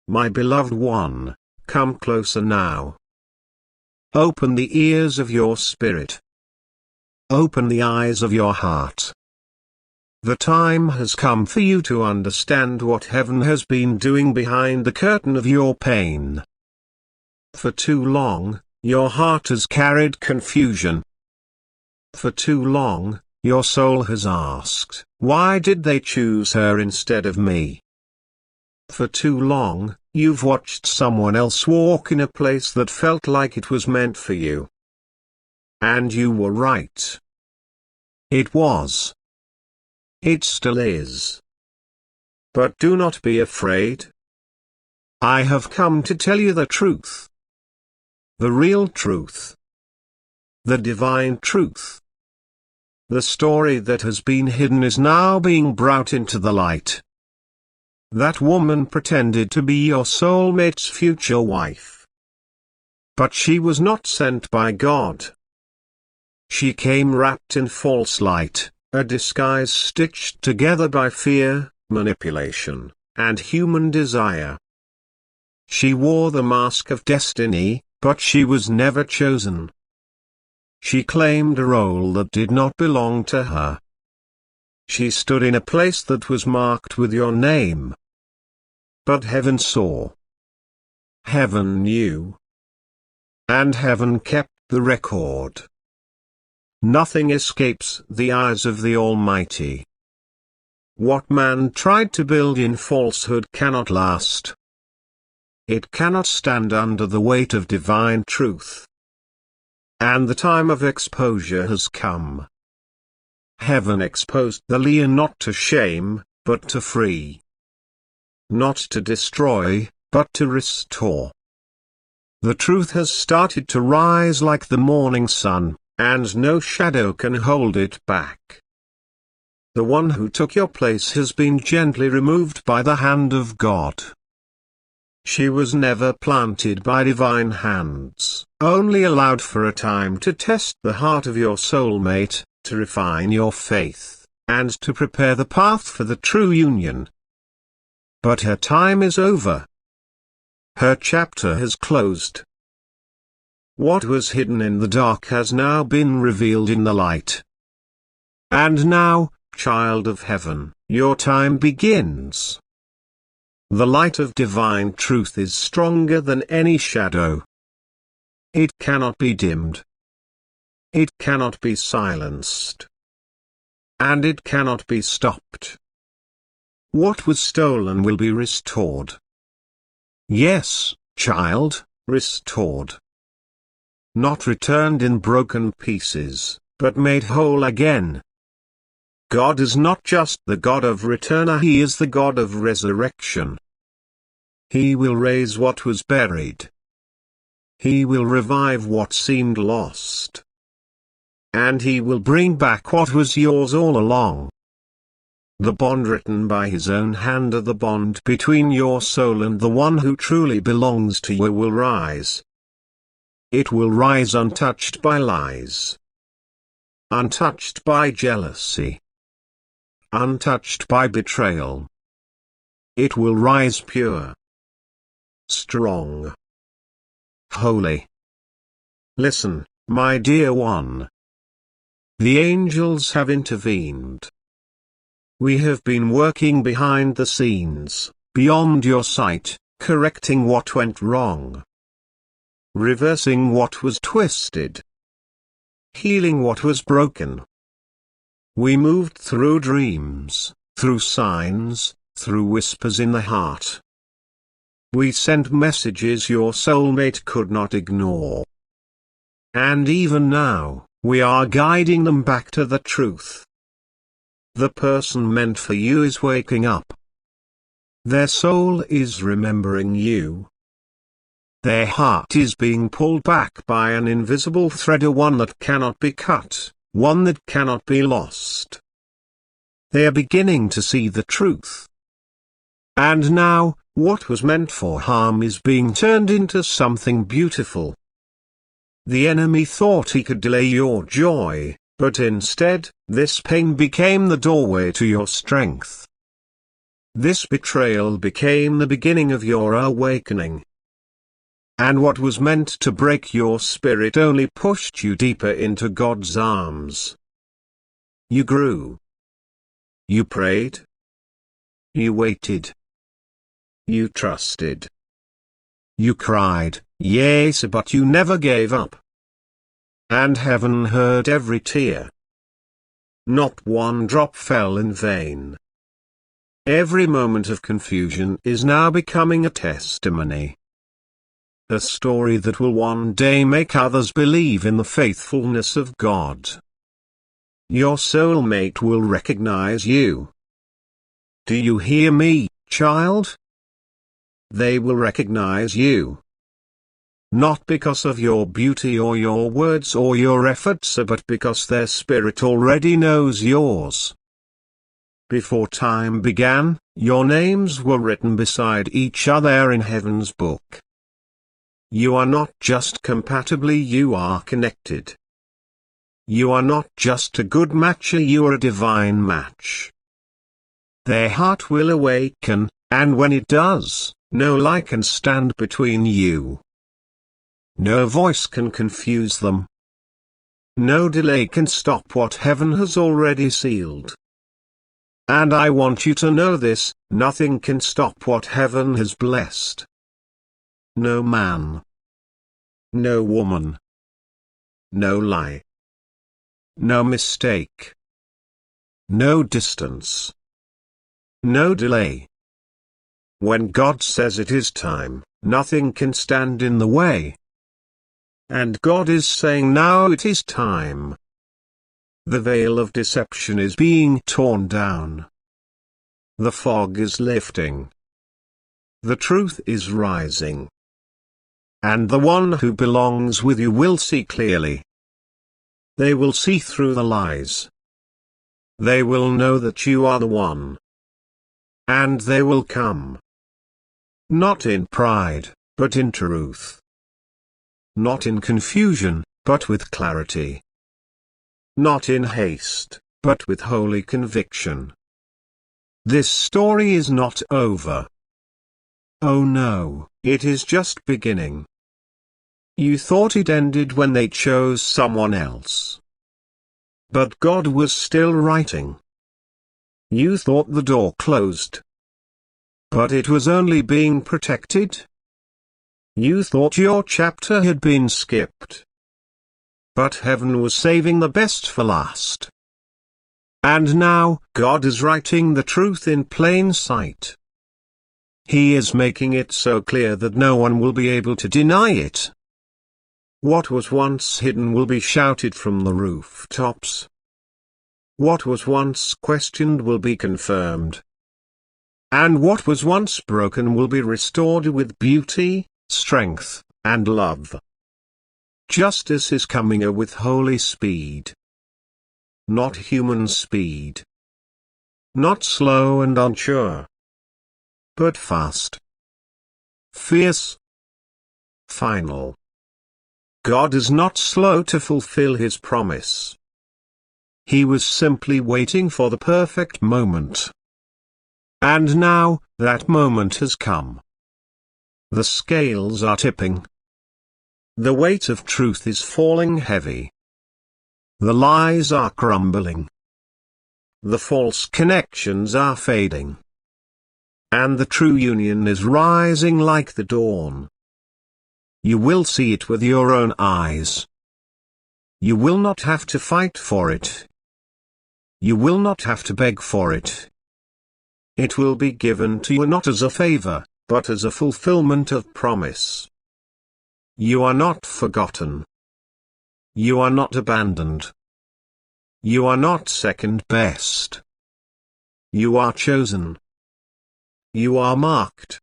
My beloved one, come closer now. Open the ears of your spirit. Open the eyes of your heart. The time has come for you to understand what heaven has been doing behind the curtain of your pain. For too long, your heart has carried confusion. For too long, your soul has asked, why did they choose her instead of me? For too long, you've watched someone else walk in a place that felt like it was meant for you. And you were right. It was. It still is. But do not be afraid. I have come to tell you the truth. The real truth. The divine truth. The story that has been hidden is now being brought into the light. That woman pretended to be your soulmate's future wife. But she was not sent by God. She came wrapped in false light, a disguise stitched together by fear, manipulation, and human desire. She wore the mask of destiny, but she was never chosen. She claimed a role that did not belong to her. She stood in a place that was marked with your name. But heaven saw. Heaven knew. And heaven kept the record. Nothing escapes the eyes of the Almighty. What man tried to build in falsehood cannot last. It cannot stand under the weight of divine truth. And the time of exposure has come. Heaven exposed the liar not to shame, but to free. Not to destroy, but to restore. The truth has started to rise like the morning sun, and no shadow can hold it back. The one who took your place has been gently removed by the hand of God. She was never planted by divine hands, only allowed for a time to test the heart of your soulmate, to refine your faith, and to prepare the path for the true union. But her time is over. Her chapter has closed. What was hidden in the dark has now been revealed in the light. And now, child of heaven, your time begins. The light of divine truth is stronger than any shadow. It cannot be dimmed. It cannot be silenced. And it cannot be stopped. What was stolen will be restored. Yes, child, restored. Not returned in broken pieces, but made whole again. God is not just the God of return, He is the God of resurrection. He will raise what was buried. He will revive what seemed lost. And He will bring back what was yours all along. The bond written by His own hand, the bond between your soul and the one who truly belongs to you, will rise. It will rise untouched by lies. Untouched by jealousy. Untouched by betrayal. It will rise pure. Strong. Holy. Listen, my dear one. The angels have intervened. We have been working behind the scenes, beyond your sight, correcting what went wrong. Reversing what was twisted. Healing what was broken. We moved through dreams, through signs, through whispers in the heart. We sent messages your soulmate could not ignore. And even now, we are guiding them back to the truth. The person meant for you is waking up. Their soul is remembering you. Their heart is being pulled back by an invisible thread, one that cannot be cut, one that cannot be lost. They are beginning to see the truth. And now, what was meant for harm is being turned into something beautiful. The enemy thought he could delay your joy, but instead, this pain became the doorway to your strength. This betrayal became the beginning of your awakening. And what was meant to break your spirit only pushed you deeper into God's arms. You grew. You prayed. You waited. You trusted. You cried, yes, but you never gave up. And heaven heard every tear. Not one drop fell in vain. Every moment of confusion is now becoming a testimony. A story that will one day make others believe in the faithfulness of God. Your soulmate will recognize you. Do you hear me, child? They will recognize you. Not because of your beauty or your words or your efforts, but because their spirit already knows yours. Before time began, your names were written beside each other in heaven's book. You are not just compatible, you are connected. You are not just a good match, you are a divine match. Their heart will awaken, and when it does, no lie can stand between you. No voice can confuse them. No delay can stop what heaven has already sealed. And I want you to know this, nothing can stop what heaven has blessed. No man. No woman. No lie. No mistake. No distance. No delay. When God says it is time, nothing can stand in the way. And God is saying now it is time. The veil of deception is being torn down. The fog is lifting. The truth is rising. And the one who belongs with you will see clearly. They will see through the lies. They will know that you are the one. And they will come. Not in pride, but in truth. Not in confusion, but with clarity. Not in haste, but with holy conviction. This story is not over. Oh no, it is just beginning. You thought it ended when they chose someone else. But God was still writing. You thought the door closed. But it was only being protected. You thought your chapter had been skipped. But heaven was saving the best for last. And now, God is writing the truth in plain sight. He is making it so clear that no one will be able to deny it. What was once hidden will be shouted from the rooftops. What was once questioned will be confirmed. And what was once broken will be restored with beauty, strength, and love. Justice is coming with holy speed. Not human speed. Not slow and unsure. But fast. Fierce. Final. God is not slow to fulfill his promise. He was simply waiting for the perfect moment. And now, that moment has come. The scales are tipping. The weight of truth is falling heavy. The lies are crumbling. The false connections are fading. And the true union is rising like the dawn. You will see it with your own eyes. You will not have to fight for it. You will not have to beg for it. It will be given to you not as a favor, but as a fulfillment of promise. You are not forgotten. You are not abandoned. You are not second best. You are chosen. You are marked.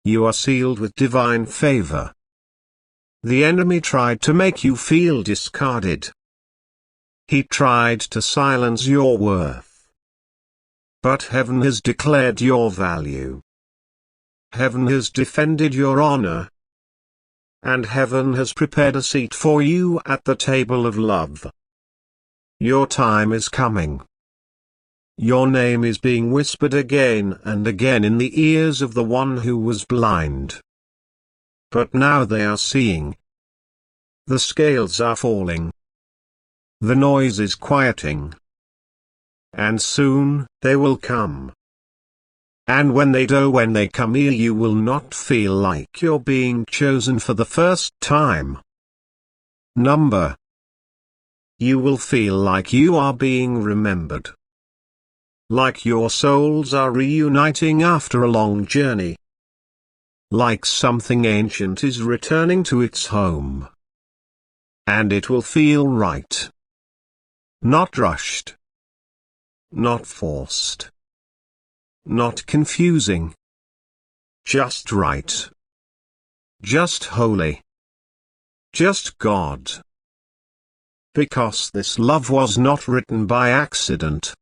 You are sealed with divine favor. The enemy tried to make you feel discarded. He tried to silence your worth. But heaven has declared your value. Heaven has defended your honor. And heaven has prepared a seat for you at the table of love. Your time is coming. Your name is being whispered again and again in the ears of the one who was blind. But now they are seeing. The scales are falling. The noise is quieting. And soon, they will come. And when they do, when they come here, you will not feel like you're being chosen for the first time. You will feel like you are being remembered. Like your souls are reuniting after a long journey. Like something ancient is returning to its home. And it will feel right. Not rushed. Not forced. Not confusing. Just right. Just holy. Just God. Because this love was not written by accident.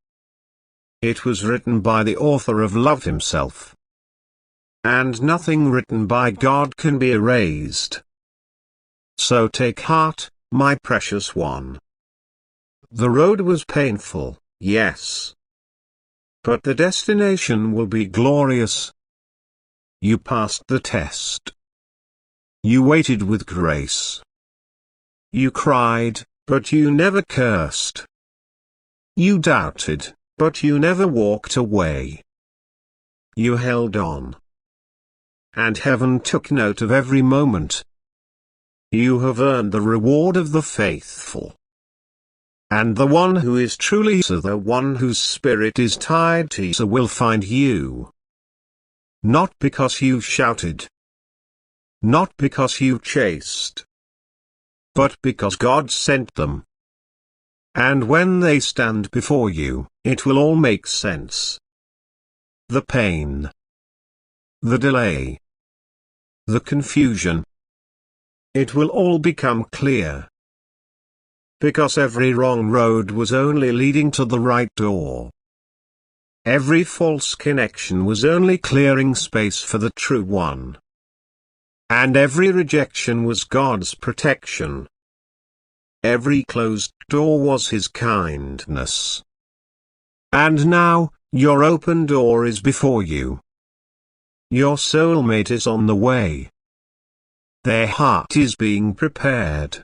It was written by the author of love himself. And nothing written by God can be erased. So take heart, my precious one. The road was painful, yes. But the destination will be glorious. You passed the test. You waited with grace. You cried, but you never cursed. You doubted, but you never walked away. You held on. And heaven took note of every moment. You have earned the reward of the faithful. And the one who is truly so, the one whose spirit is tied to so, will find you. Not because you shouted. Not because you chased. But because God sent them. And when they stand before you, it will all make sense. The pain. The delay. The confusion. It will all become clear. Because every wrong road was only leading to the right door. Every false connection was only clearing space for the true one. And every rejection was God's protection. Every closed door was His kindness. And now, your open door is before you. Your soulmate is on the way. Their heart is being prepared.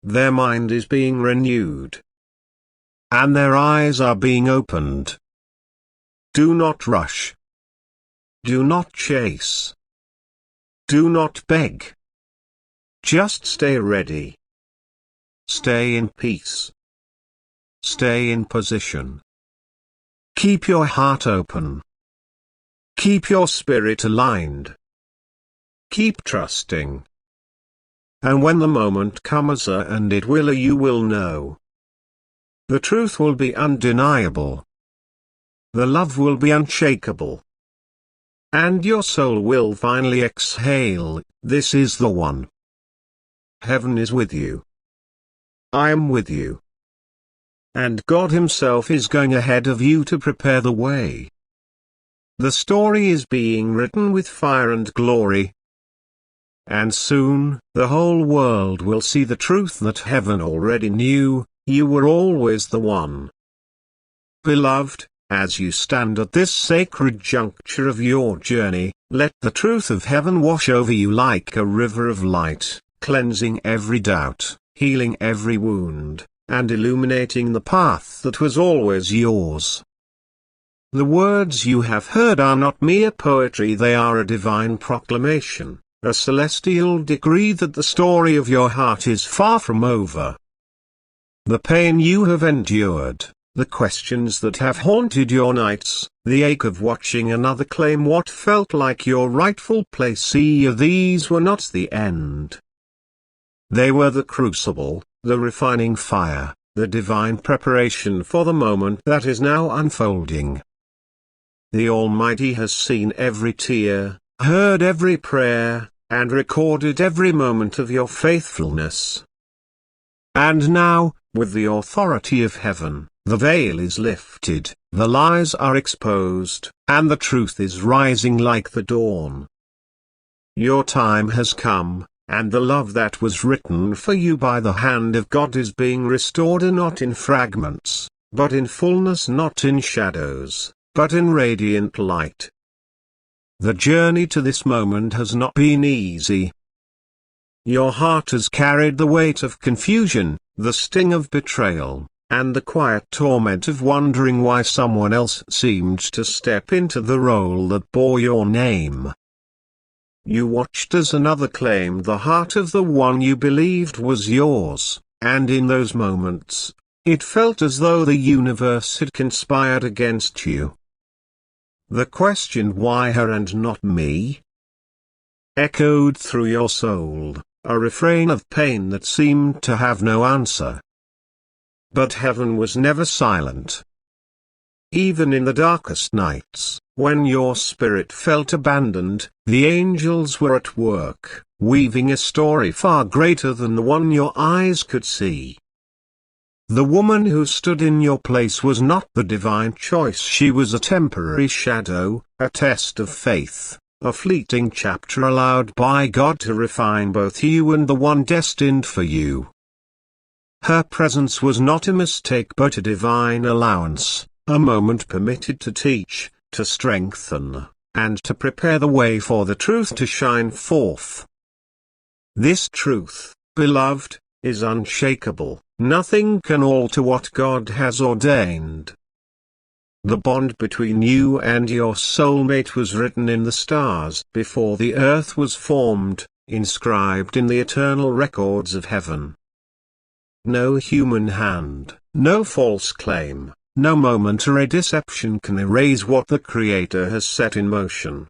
Their mind is being renewed. And their eyes are being opened. Do not rush. Do not chase. Do not beg. Just stay ready. Stay in peace. Stay in position. Keep your heart open. Keep your spirit aligned. Keep trusting. And when the moment comes, and it will, you will know. The truth will be undeniable. The love will be unshakable. And your soul will finally exhale, this is the one. Heaven is with you. I am with you. And God Himself is going ahead of you to prepare the way. The story is being written with fire and glory. And soon, the whole world will see the truth that heaven already knew, you were always the one. Beloved, as you stand at this sacred juncture of your journey, let the truth of heaven wash over you like a river of light, cleansing every doubt, healing every wound, and illuminating the path that was always yours. The words you have heard are not mere poetry, they are a divine proclamation. A celestial decree that the story of your heart is far from over. The pain you have endured, the questions that have haunted your nights, the ache of watching another claim what felt like your rightful place, see, these were not the end. They were the crucible, the refining fire, the divine preparation for the moment that is now unfolding. The Almighty has seen every tear, heard every prayer, and recorded every moment of your faithfulness. And now, with the authority of heaven, the veil is lifted, the lies are exposed, and the truth is rising like the dawn. Your time has come, and the love that was written for you by the hand of God is being restored, not in fragments, but in fullness, not in shadows, but in radiant light. The journey to this moment has not been easy. Your heart has carried the weight of confusion, the sting of betrayal, and the quiet torment of wondering why someone else seemed to step into the role that bore your name. You watched as another claimed the heart of the one you believed was yours, and in those moments, it felt as though the universe had conspired against you. The question, why her and not me, echoed through your soul, a refrain of pain that seemed to have no answer. But heaven was never silent. Even in the darkest nights, when your spirit felt abandoned, the angels were at work, weaving a story far greater than the one your eyes could see. The woman who stood in your place was not the divine choice. She was a temporary shadow, a test of faith, a fleeting chapter allowed by God to refine both you and the one destined for you. Her presence was not a mistake but a divine allowance, a moment permitted to teach, to strengthen, and to prepare the way for the truth to shine forth. This truth, beloved, is unshakable. Nothing can alter what God has ordained. The bond between you and your soulmate was written in the stars before the earth was formed, inscribed in the eternal records of heaven. No human hand, no false claim, no momentary deception can erase what the Creator has set in motion.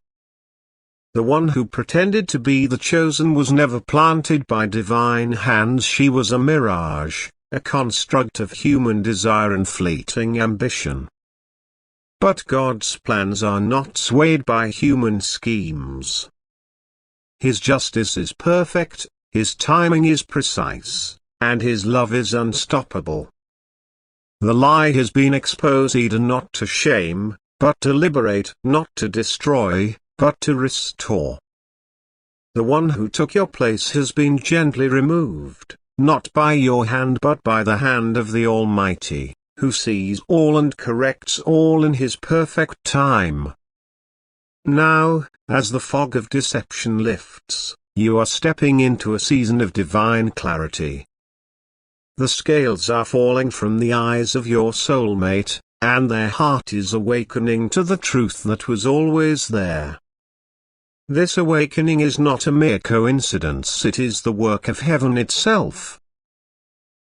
The one who pretended to be the chosen was never planted by divine hands. She was a mirage, a construct of human desire and fleeting ambition. But God's plans are not swayed by human schemes. His justice is perfect, His timing is precise, and His love is unstoppable. The lie has been exposed, not to shame, but to liberate, not to destroy, but to restore. The one who took your place has been gently removed, not by your hand but by the hand of the Almighty, who sees all and corrects all in His perfect time. Now, as the fog of deception lifts, you are stepping into a season of divine clarity. The scales are falling from the eyes of your soulmate, and their heart is awakening to the truth that was always there. This awakening is not a mere coincidence, it is the work of heaven itself.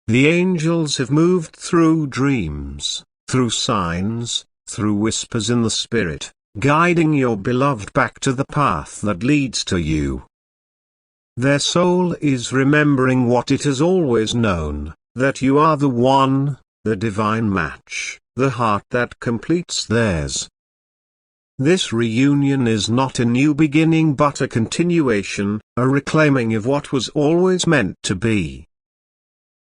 The angels have moved through dreams, through signs, through whispers in the spirit, guiding your beloved back to the path that leads to you. Their soul is remembering what it has always known, that you are the one, the divine match, the heart that completes theirs. This reunion is not a new beginning but a continuation, a reclaiming of what was always meant to be.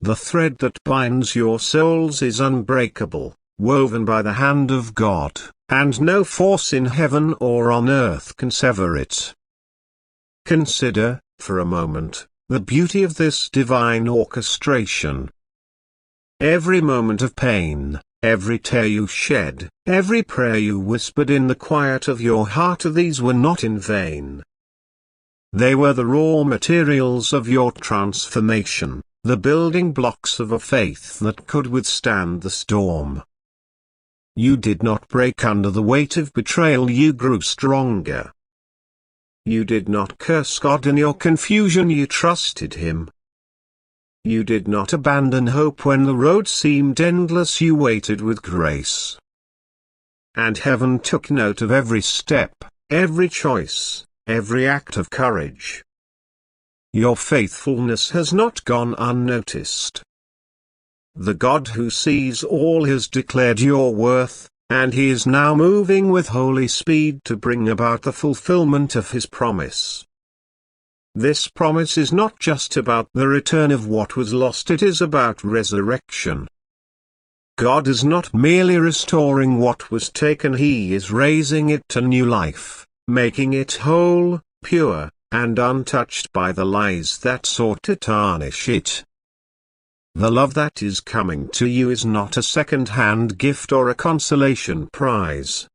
The thread that binds your souls is unbreakable, woven by the hand of God, and no force in heaven or on earth can sever it. Consider, for a moment, the beauty of this divine orchestration. Every moment of pain, every tear you shed, every prayer you whispered in the quiet of your heart, these were not in vain. They were the raw materials of your transformation, the building blocks of a faith that could withstand the storm. You did not break under the weight of betrayal, you grew stronger. You did not curse God in your confusion, you trusted Him. You did not abandon hope when the road seemed endless, you waited with grace. And heaven took note of every step, every choice, every act of courage. Your faithfulness has not gone unnoticed. The God who sees all has declared your worth, and He is now moving with holy speed to bring about the fulfillment of His promise. This promise is not just about the return of what was lost, it is about resurrection. God is not merely restoring what was taken, He is raising it to new life, making it whole, pure, and untouched by the lies that sought to tarnish it. The love that is coming to you is not a second-hand gift or a consolation prize.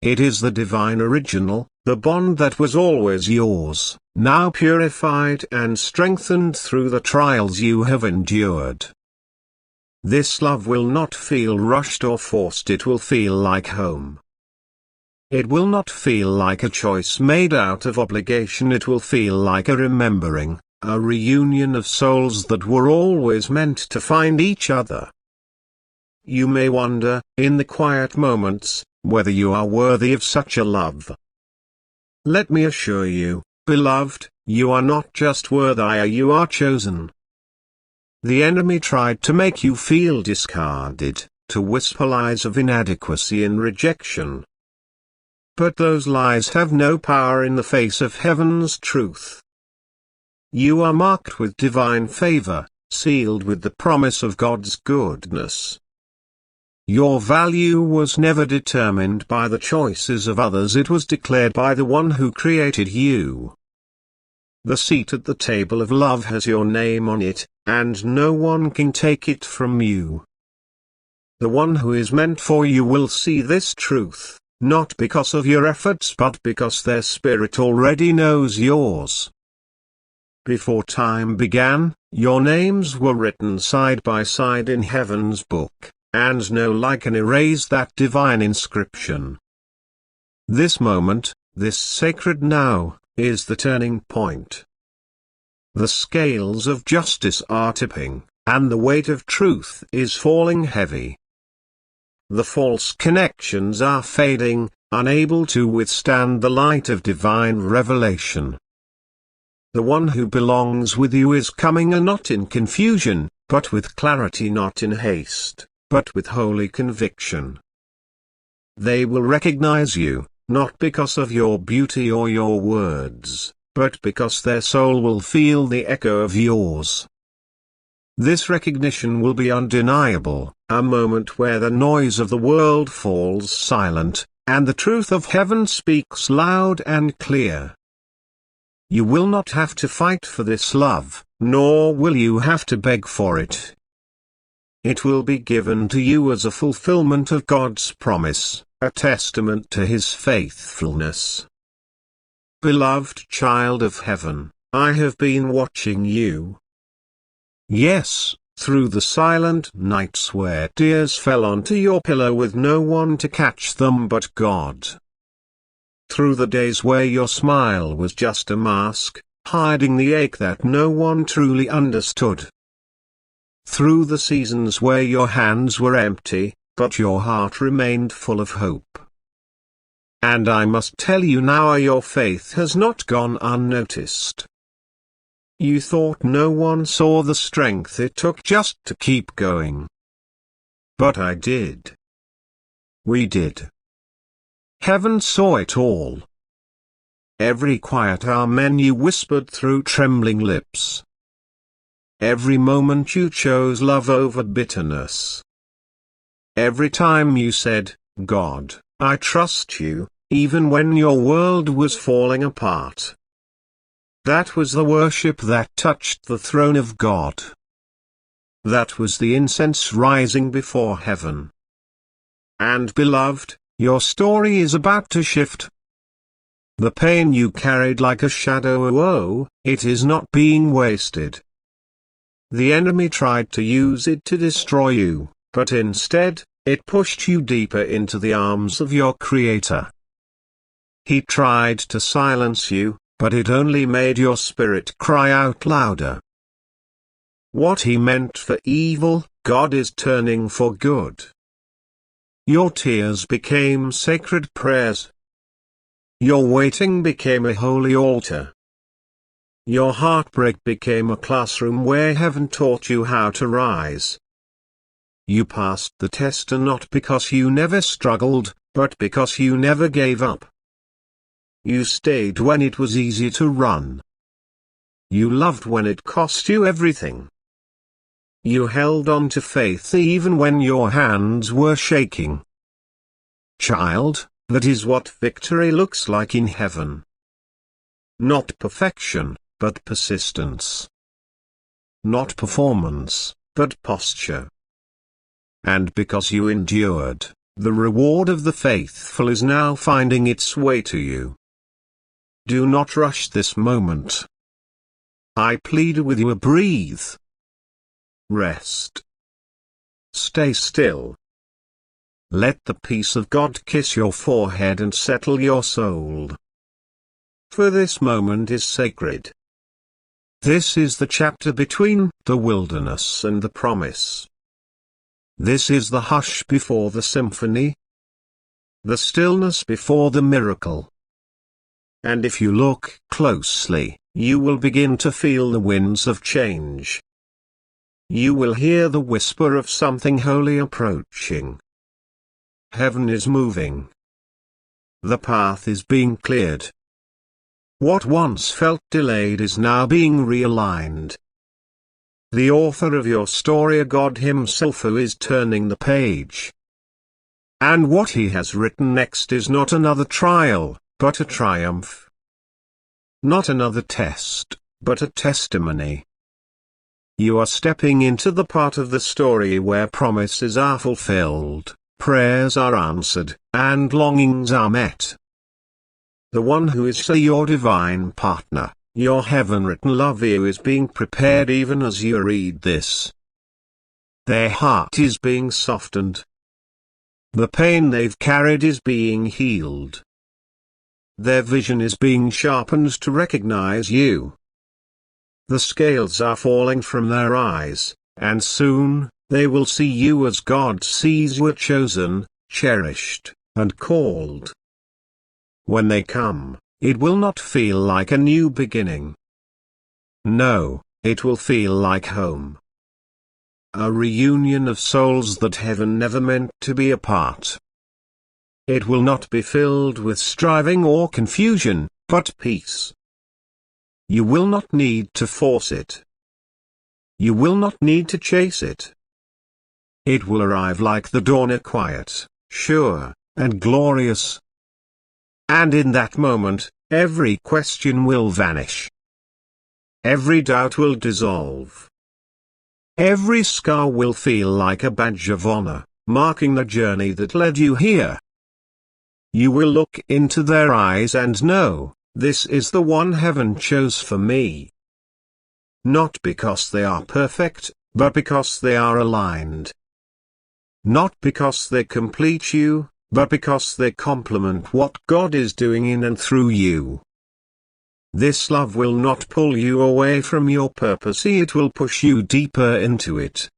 It is the divine original, the bond that was always yours, now purified and strengthened through the trials you have endured. This love will not feel rushed or forced, it will feel like home. It will not feel like a choice made out of obligation, it will feel like a remembering, a reunion of souls that were always meant to find each other. You may wonder, in the quiet moments, whether you are worthy of such a love. Let me assure you, beloved, you are not just worthy, you are chosen. The enemy tried to make you feel discarded, to whisper lies of inadequacy and rejection. But those lies have no power in the face of heaven's truth. You are marked with divine favor, sealed with the promise of God's goodness. Your value was never determined by the choices of others, it was declared by the one who created you. The seat at the table of love has your name on it, and no one can take it from you. The one who is meant for you will see this truth, not because of your efforts but because their spirit already knows yours. Before time began, your names were written side by side in heaven's book, and no lie can erase that divine inscription. This moment, this sacred now, is the turning point. The scales of justice are tipping, and the weight of truth is falling heavy. The false connections are fading, unable to withstand the light of divine revelation. The one who belongs with you is coming, and not in confusion, but with clarity, not in haste, but with holy conviction. They will recognize you, not because of your beauty or your words, but because their soul will feel the echo of yours. This recognition will be undeniable, a moment where the noise of the world falls silent, and the truth of heaven speaks loud and clear. You will not have to fight for this love, nor will you have to beg for it. It will be given to you as a fulfillment of God's promise, a testament to His faithfulness. Beloved child of heaven, I have been watching you. Yes, through the silent nights where tears fell onto your pillow with no one to catch them but God. Through the days where your smile was just a mask, hiding the ache that no one truly understood. Through the seasons where your hands were empty, but your heart remained full of hope. And I must tell you now, your faith has not gone unnoticed. You thought no one saw the strength it took just to keep going. But I did. We did. Heaven saw it all. Every quiet amen you whispered through trembling lips. Every moment you chose love over bitterness. Every time you said, God, I trust you, even when your world was falling apart. That was the worship that touched the throne of God. That was the incense rising before heaven. And beloved, your story is about to shift. The pain you carried like a shadow, oh, it is not being wasted. The enemy tried to use it to destroy you, but instead, it pushed you deeper into the arms of your Creator. He tried to silence you, but it only made your spirit cry out louder. What he meant for evil, God is turning for good. Your tears became sacred prayers. Your waiting became a holy altar. Your heartbreak became a classroom where heaven taught you how to rise. You passed the test, and not because you never struggled, but because you never gave up. You stayed when it was easy to run. You loved when it cost you everything. You held on to faith even when your hands were shaking. Child, that is what victory looks like in heaven. Not perfection, but persistence. not performance, but posture. And because you endured, the reward of the faithful is now finding its way to you. Do not rush this moment. I plead with you, breathe. Rest. Stay still. Let the peace of God kiss your forehead and settle your soul. For this moment is sacred. This is the chapter between the wilderness and the promise. This is the hush before the symphony, the stillness before the miracle. And if you look closely, you will begin to feel the winds of change. You will hear the whisper of something holy approaching. Heaven is moving. The path is being cleared. What once felt delayed is now being realigned. The author of your story, God himself, who is turning the page. And what he has written next is not another trial, but a triumph. Not another test, but a testimony. You are stepping into the part of the story where promises are fulfilled, prayers are answered, and longings are met. The one who is your divine partner, your heaven-written love, is being prepared even as you read this. Their heart is being softened. The pain they've carried is being healed. Their vision is being sharpened to recognize you. The scales are falling from their eyes, and soon, they will see you as God sees you, chosen, cherished, and called. When they come, it will not feel like a new beginning. No, it will feel like home. A reunion of souls that heaven never meant to be apart. It will not be filled with striving or confusion, but peace. You will not need to force it. You will not need to chase it. It will arrive like the dawn, quiet, sure, and glorious. And in that moment, every question will vanish. Every doubt will dissolve. Every scar will feel like a badge of honor, marking the journey that led you here. You will look into their eyes and know, this is the one heaven chose for me. Not because they are perfect, but because they are aligned. Not because they complete you, but because they complement what God is doing in and through you. This love will not pull you away from your purpose, it will push you deeper into it.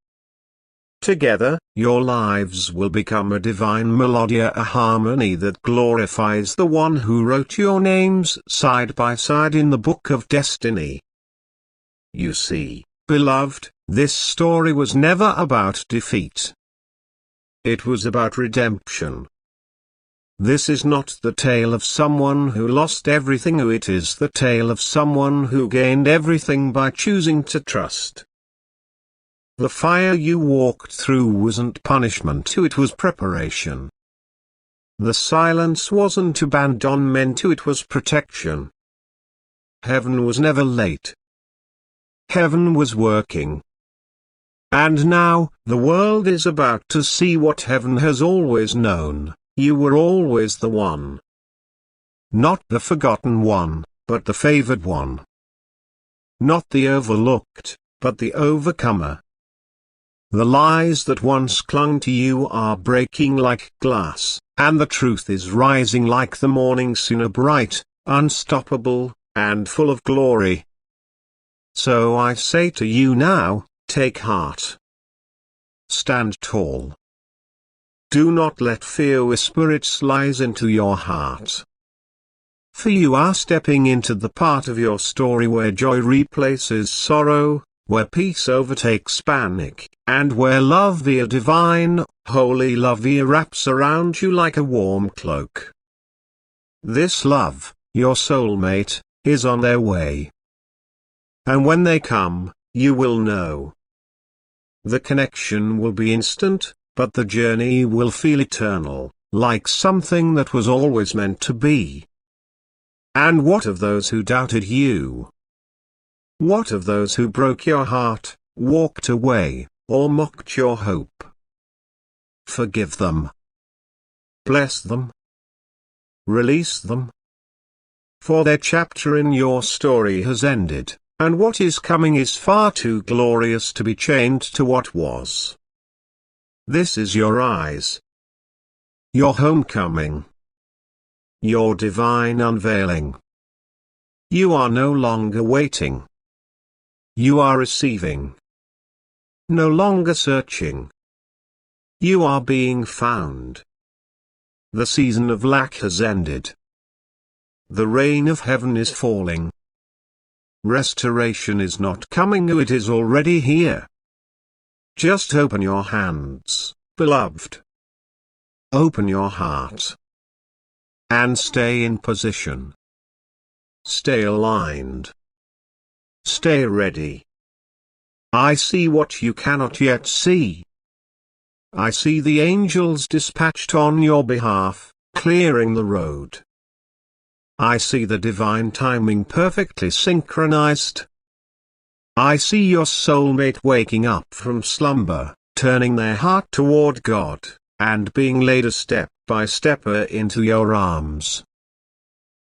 Together, your lives will become a divine melody, a harmony that glorifies the one who wrote your names side by side in the book of destiny. You see, beloved, this story was never about defeat. It was about redemption. This is not the tale of someone who lost everything, it is the tale of someone who gained everything by choosing to trust. The fire you walked through wasn't punishment, it was preparation. The silence wasn't abandonment, it was protection. Heaven was never late. Heaven was working. And now, the world is about to see what heaven has always known. You were always the one. Not the forgotten one, but the favored one. Not the overlooked, but the overcomer. The lies that once clung to you are breaking like glass, and the truth is rising like the morning sun, bright, unstoppable, and full of glory. So I say to you now, take heart. Stand tall. Do not let fear whisper its lies into your heart. For you are stepping into the part of your story where joy replaces sorrow, where peace overtakes panic, and where love via divine, holy love via wraps around you like a warm cloak. This love, your soulmate, is on their way. And when they come, you will know. The connection will be instant, but the journey will feel eternal, like something that was always meant to be. And what of those who doubted you? What of those who broke your heart, walked away, or mocked your hope. Forgive them. Bless them. Release them. For their chapter in your story has ended, and what is coming is far too glorious to be chained to what was. This is your eyes. Your homecoming. Your divine unveiling. You are no longer waiting. You are receiving. No longer searching. You are being found. The season of lack has ended. The rain of heaven is falling. Restoration is not coming, it is already here. Just open your hands, beloved. Open your heart. And stay in position. Stay aligned. Stay ready. I see what you cannot yet see. I see the angels dispatched on your behalf, clearing the road. I see the divine timing perfectly synchronized. I see your soulmate waking up from slumber, turning their heart toward God, and being laid a step-by-step into your arms.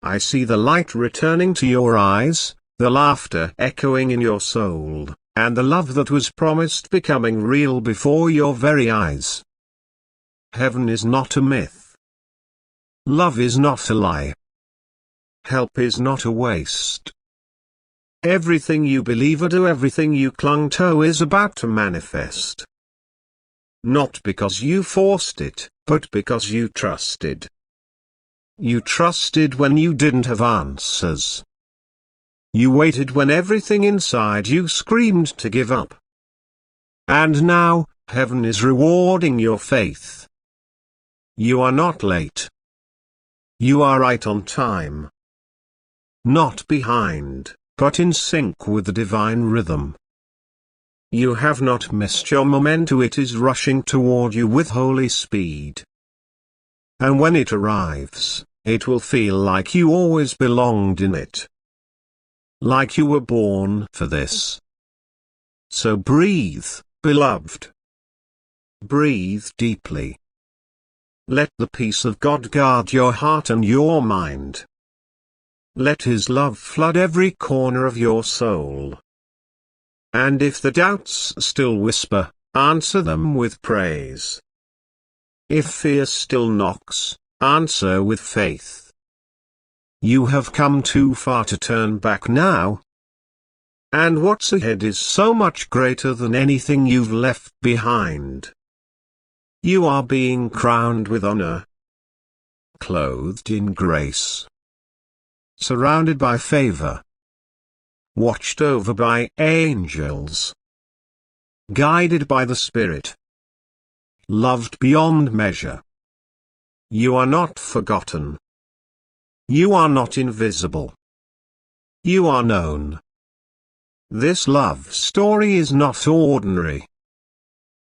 I see the light returning to your eyes, the laughter echoing in your soul, and the love that was promised becoming real before your very eyes. Heaven is not a myth. Love is not a lie. Help is not a waste. Everything you believe or do, everything you clung to is about to manifest. Not because you forced it, but because you trusted. You trusted when you didn't have answers. You waited when everything inside you screamed to give up. And now, heaven is rewarding your faith. You are not late. You are right on time. Not behind, but in sync with the divine rhythm. You have not missed your momentum, it is rushing toward you with holy speed. And when it arrives, it will feel like you always belonged in it. Like you were born for this. So breathe, beloved. Breathe deeply. Let the peace of God guard your heart and your mind. Let His love flood every corner of your soul. And if the doubts still whisper, answer them with praise. If fear still knocks, answer with faith. You have come too far to turn back now. And what's ahead is so much greater than anything you've left behind. You are being crowned with honor. Clothed in grace. Surrounded by favor. Watched over by angels. Guided by the Spirit. Loved beyond measure. You are not forgotten. You are not invisible. You are known. This love story is not ordinary.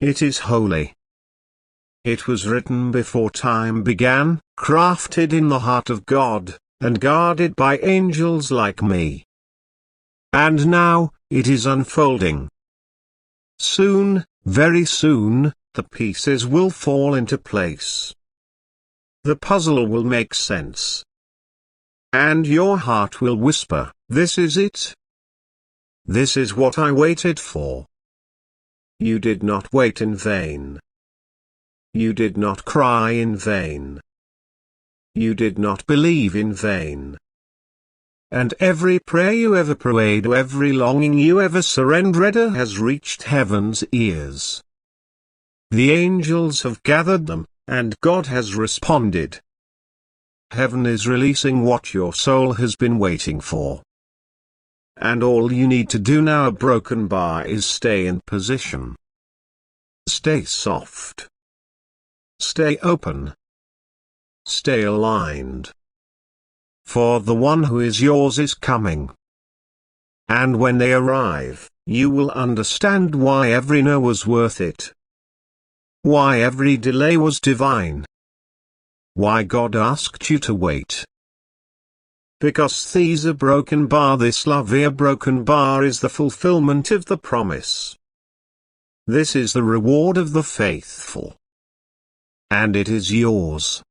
It is holy. It was written before time began, crafted in the heart of God, and guarded by angels like me. And now, it is unfolding. Soon, very soon, the pieces will fall into place. The puzzle will make sense. And your heart will whisper, "This is it. This is what I waited for." You did not wait in vain. You did not cry in vain. You did not believe in vain. And every prayer you ever prayed, every longing you ever surrendered has reached heaven's ears. The angels have gathered them, and God has responded. Heaven is releasing what your soul has been waiting for. And all you need to do now, a broken bar, is stay in position. Stay soft. Stay open. Stay aligned. For the one who is yours is coming. And when they arrive, you will understand why every no was worth it. Why every delay was divine. Why God asked you to wait. Because these a broken bar, this love a broken bar is the fulfillment of the promise. This is the reward of the faithful. And it is yours.